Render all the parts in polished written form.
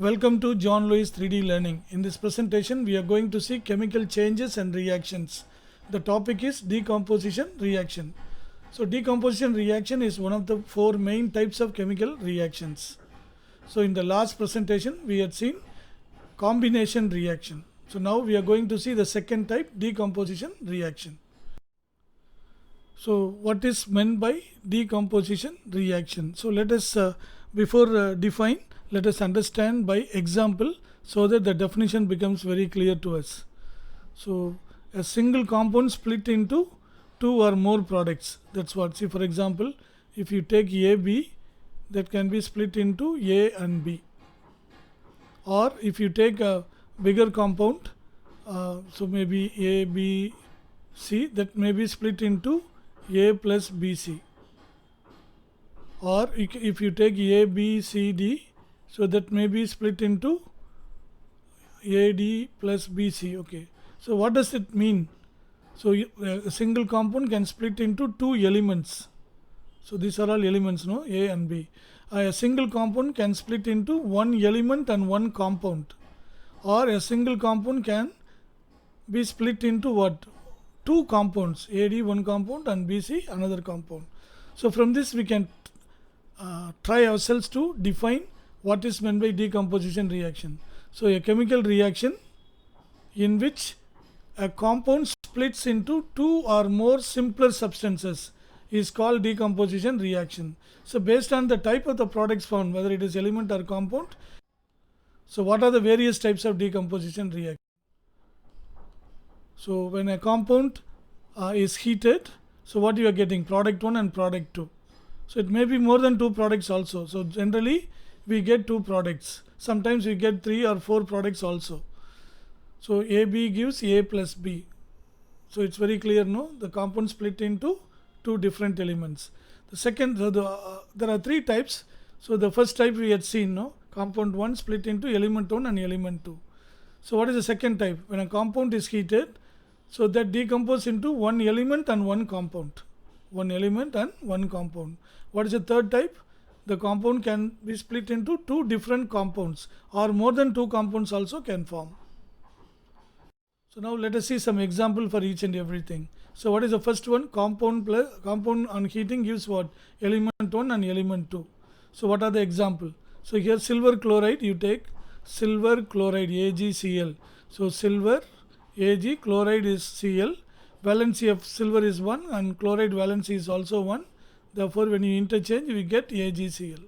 Welcome to John Lewis 3D Learning. In this presentation, we are going to see chemical changes and reactions. The topic is decomposition reaction. So, decomposition reaction is one of the four main types of chemical reactions. So, in the last presentation, we had seen combination reaction. So, now we are going to see the second type, decomposition reaction. So, what is meant by decomposition reaction? So, let us before define, let us understand by example so that the definition becomes very clear to us. So, a single compound split into two or more products. That's what. See, for example, if you take AB, that can be split into A and B. Or if you take a bigger compound, so maybe A, B, C, that may be split into A plus BC. Or if you take A, B, C, D, so that may be split into AD plus BC. Okay. So what does it mean? So a single compound can split into two elements. So these are all elements, no? A and B. A single compound can split into one element and one compound. Or a single compound can be split into what? Two compounds. AD one compound and BC another compound. So from this we can try ourselves to define what is meant by decomposition reaction. So a chemical reaction in which a compound splits into two or more simpler substances is called decomposition reaction. So based on the type of the products found, whether it is element or compound, so what are the various types of decomposition reaction? So when a compound is heated, so what you are getting? Product 1 and product 2. So it may be more than two products also. So generally we get two products. Sometimes we get 3 or 4 products also. So AB gives A plus B. So it's very clear, no? The compound split into two different elements. The second, there are 3 types. So the first type we had seen, no? Compound 1 split into element 1 and element 2. So what is the second type? When a compound is heated, so that decomposes into one element and one compound. One element and one compound. What is the third type? The compound can be split into two different compounds, or more than two compounds also can form. So now let us see some example for each and everything. So what is the first one? Compound on heating gives what? Element 1 and element 2. So what are the example? So here silver chloride, you take silver chloride AgCl. So silver Ag, chloride is Cl. Valency of silver is 1 and chloride valency is also 1. Therefore, when you interchange, we get AgCl.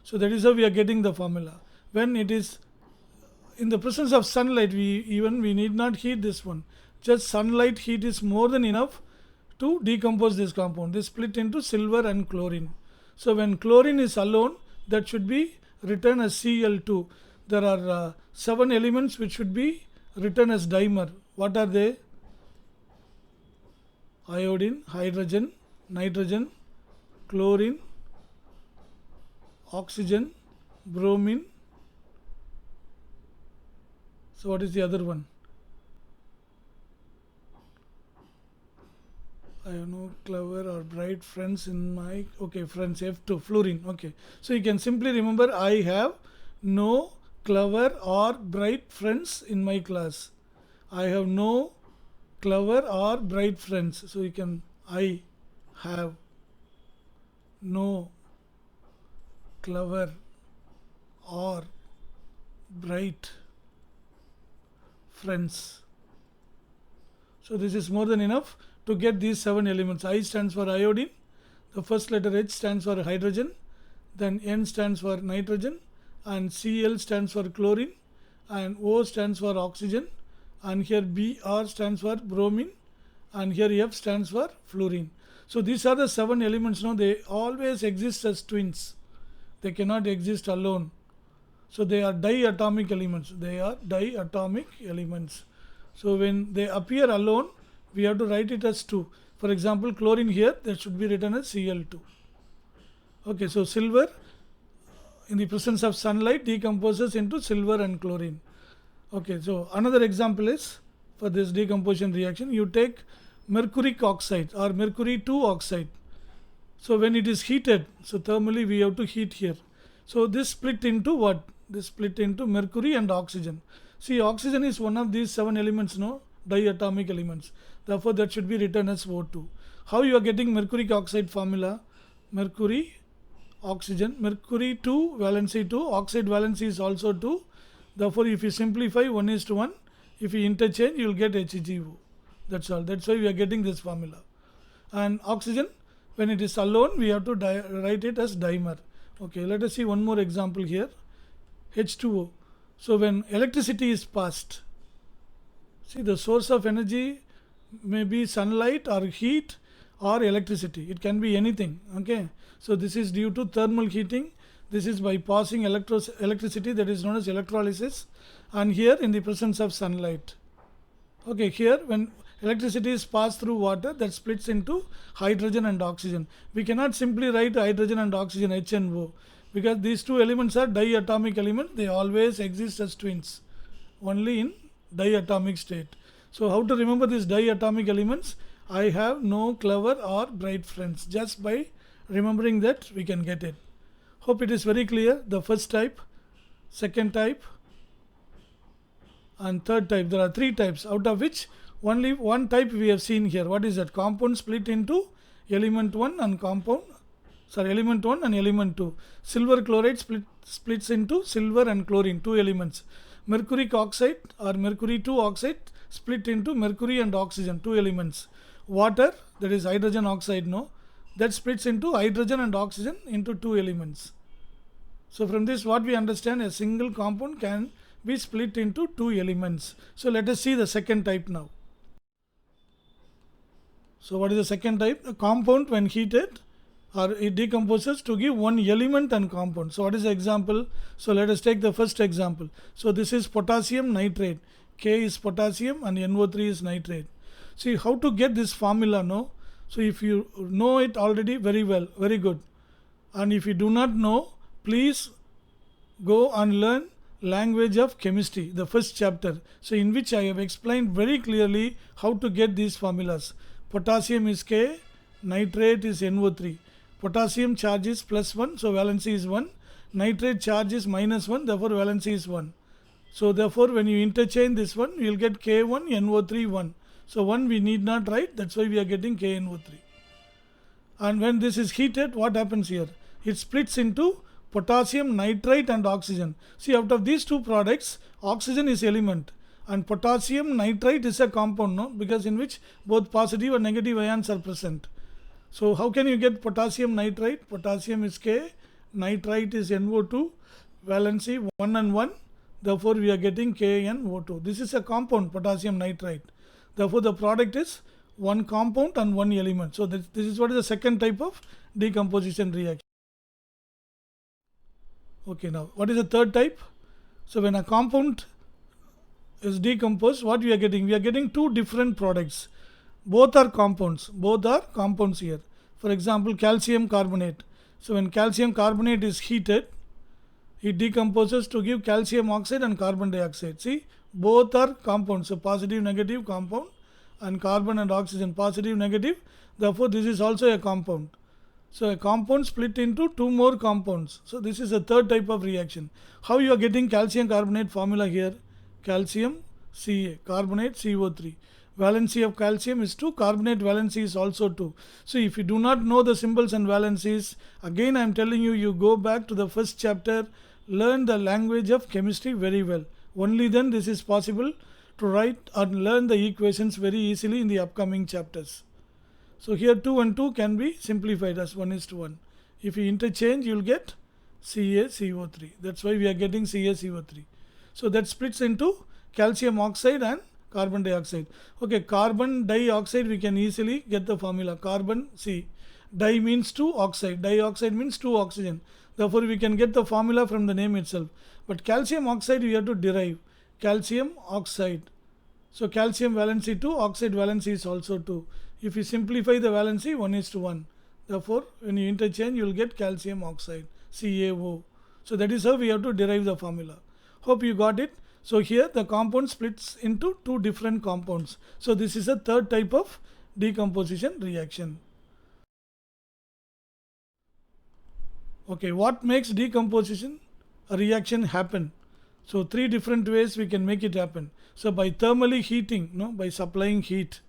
So that is how we are getting the formula. When it is in the presence of sunlight, we need not heat this one. Just sunlight heat is more than enough to decompose this compound. They split into silver and chlorine. So when chlorine is alone, that should be written as Cl2. There are 7 elements which should be written as dimer. What are they? Iodine, hydrogen, nitrogen, chlorine, oxygen, bromine. So what is the other one? I have no clever or bright friends in my, okay, friends, F2, fluorine. Okay, so you can simply remember I have no clever or bright friends in my class. I have no clever or bright friends. So you can, I have no clever or bright friends. So this is more than enough to get these 7 elements. I stands for iodine, the first letter H stands for hydrogen, then N stands for nitrogen, and Cl stands for chlorine, and O stands for oxygen, and here Br stands for bromine, and here F stands for fluorine. So these are the 7 elements. Now they always exist as twins. They cannot exist alone. So they are diatomic elements. They are diatomic elements. So when they appear alone, we have to write it as 2. For example, chlorine here, that should be written as Cl2. Okay, so silver in the presence of sunlight decomposes into silver and chlorine. Okay, so another example is for this decomposition reaction, you take mercuric oxide or mercury 2 oxide. So when it is heated, so thermally we have to heat here. So this split into what? this split into mercury and oxygen. See, oxygen is one of these 7 elements, no, diatomic elements. Therefore, that should be written as O2. How you are getting mercuric oxide formula? Mercury, oxygen, mercury 2, valency 2, oxide valency is also 2. Therefore, if you simplify 1:1, if you interchange, you will get HGO. That's all. That's why we are getting this formula. And oxygen, when it is alone, we have to write it as dimer. Okay, let us see one more example here. H2O. So when electricity is passed, see, the source of energy may be sunlight or heat or electricity. It can be anything. Okay, so this is due to thermal heating. This is by passing electricity, that is known as electrolysis, and here in the presence of sunlight. Okay, here when electricity is passed through water, that splits into hydrogen and oxygen. We cannot simply write hydrogen and oxygen, H and O, because these two elements are diatomic elements. They always exist as twins, only in diatomic state. So how to remember these diatomic elements? I have no clever or bright friends. Just by remembering that, we can get it. Hope it is very clear. The first type, second type, and third type. There are 3 types, out of which only one type we have seen here. What is that? Compound split into element 1 and element 1 and element 2. Silver chloride splits into silver and chlorine, 2 elements. Mercuric oxide or mercury 2 oxide split into mercury and oxygen, 2 elements. Water, that is hydrogen oxide, no, that splits into hydrogen and oxygen into 2 elements. So from this, what we understand, a single compound can be split into 2 elements. So let us see the second type now. So what is the second type? A compound when heated, or it decomposes to give one element and compound. So what is the example? So let us take the first example. So this is potassium nitrate. K is potassium and NO3 is nitrate. See how to get this formula, no? So if you know it already, very well, very good. And if you do not know, please go and learn language of chemistry, the first chapter. So in which I have explained very clearly how to get these formulas. Potassium is K, nitrate is NO3. Potassium charge is +1, so valency is 1. Nitrate charge is -1, therefore valency is 1. So therefore when you interchange this one, you will get K1, NO3, 1. So 1 we need not write, that's why we are getting KNO3. And when this is heated, what happens here? It splits into potassium nitrite and oxygen. See, out of these 2 products, oxygen is element and potassium nitrite is a compound, no? Because in which both positive and negative ions are present. So how can you get potassium nitrite? Potassium is K, nitrite is NO2, valency 1 and 1. Therefore we are getting KNO2. This is a compound, potassium nitrite. Therefore the product is one compound and one element. So this is what is the second type of decomposition reaction. Okay, now what is the third type? So when a compound is decomposed, what we are getting? We are getting 2 different products. Both are compounds. Both are compounds here. For example, calcium carbonate. So when calcium carbonate is heated, it decomposes to give calcium oxide and carbon dioxide. See, both are compounds. So positive, negative compound, and carbon and oxygen, positive, negative. Therefore, this is also a compound. So a compound split into 2 more compounds. So this is a third type of reaction. How you are getting calcium carbonate formula here? Calcium Ca, carbonate CO3. Valency of calcium is 2, carbonate valency is also 2. So if you do not know the symbols and valencies, again I am telling you, you go back to the first chapter, learn the language of chemistry very well. Only then this is possible to write and learn the equations very easily in the upcoming chapters. So here 2 and 2 can be simplified as 1:1. If you interchange, you will get CaCO3. That's why we are getting CaCO3. So that splits into calcium oxide and carbon dioxide. Okay, carbon dioxide, we can easily get the formula. Carbon, C. Di means 2, oxide. Dioxide means 2 oxygen. Therefore, we can get the formula from the name itself. But calcium oxide, we have to derive. Calcium oxide. So calcium valency 2, oxide valency is also 2. If you simplify the valency, 1:1. Therefore, when you interchange, you will get calcium oxide, CaO. So that is how we have to derive the formula. Hope you got it. So here the compound splits into 2 different compounds. So this is a third type of decomposition reaction. Okay, what makes decomposition a reaction happen. So 3 different ways we can make it happen. So by thermally heating, no, by supplying heat,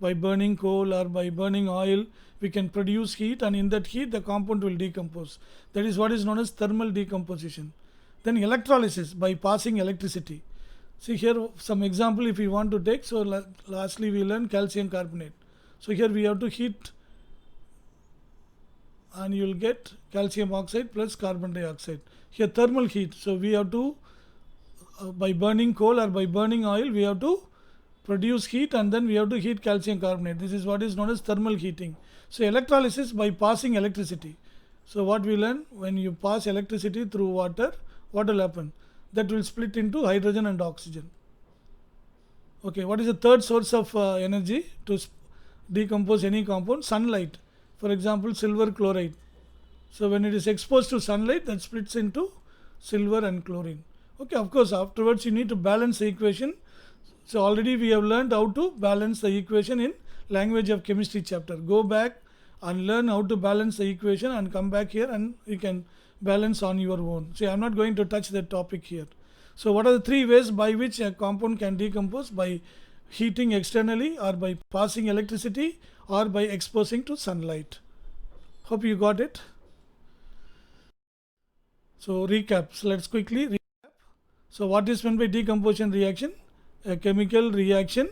by burning coal or by burning oil, we can produce heat, and in that heat the compound will decompose. That is what is known as thermal decomposition. Then electrolysis, by passing electricity. See here some example if we want to take. So lastly we learn calcium carbonate. So here we have to heat and you will get calcium oxide plus carbon dioxide. Here thermal heat. So we have to by burning coal or by burning oil we have to produce heat, and then we have to heat calcium carbonate. This is what is known as thermal heating. So electrolysis by passing electricity. So what we learn, when you pass electricity through water, what will happen? That will split into hydrogen and oxygen. Okay, what is the third source of energy to decompose any compound? Sunlight. For example, silver chloride. So when it is exposed to sunlight, that splits into silver and chlorine. Okay, of course afterwards you need to balance the equation. So already we have learned how to balance the equation in language of chemistry chapter. Go back and learn how to balance the equation and come back here and you can balance on your own. See, I am not going to touch that topic here. So what are the 3 ways by which a compound can decompose? By heating externally, or by passing electricity, or by exposing to sunlight. Hope you got it. So recap. So let's quickly recap. So what is meant by decomposition reaction? A chemical reaction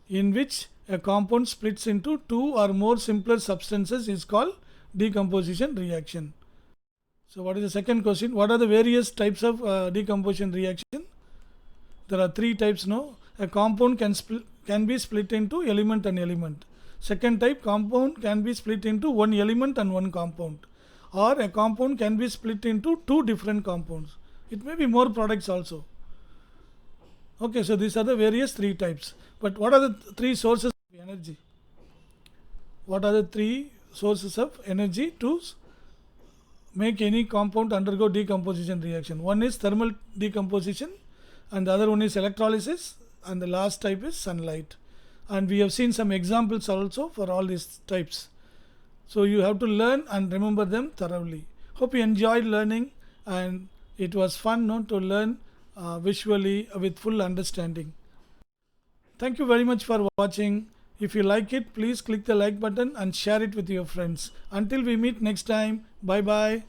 in which a compound splits into 2 or more simpler substances is called decomposition reaction. So what is the second question? What are the various types of decomposition reaction? There are 3 types. No, a compound can be split into element and element. Second type, compound can be split into one element and one compound, or a compound can be split into 2 different compounds. It may be more products also. Okay, so these are the various 3 types. But what are the 3 sources of energy? What are the 3 sources of energy to make any compound undergo decomposition reaction? One is thermal decomposition, and the other one is electrolysis, and the last type is sunlight. And we have seen some examples also for all these types. So you have to learn and remember them thoroughly. Hope you enjoyed learning, and it was fun, no, to learn visually with full understanding. Thank you very much for watching. If you like it, please click the like button and share it with your friends. Until we meet next time, bye bye.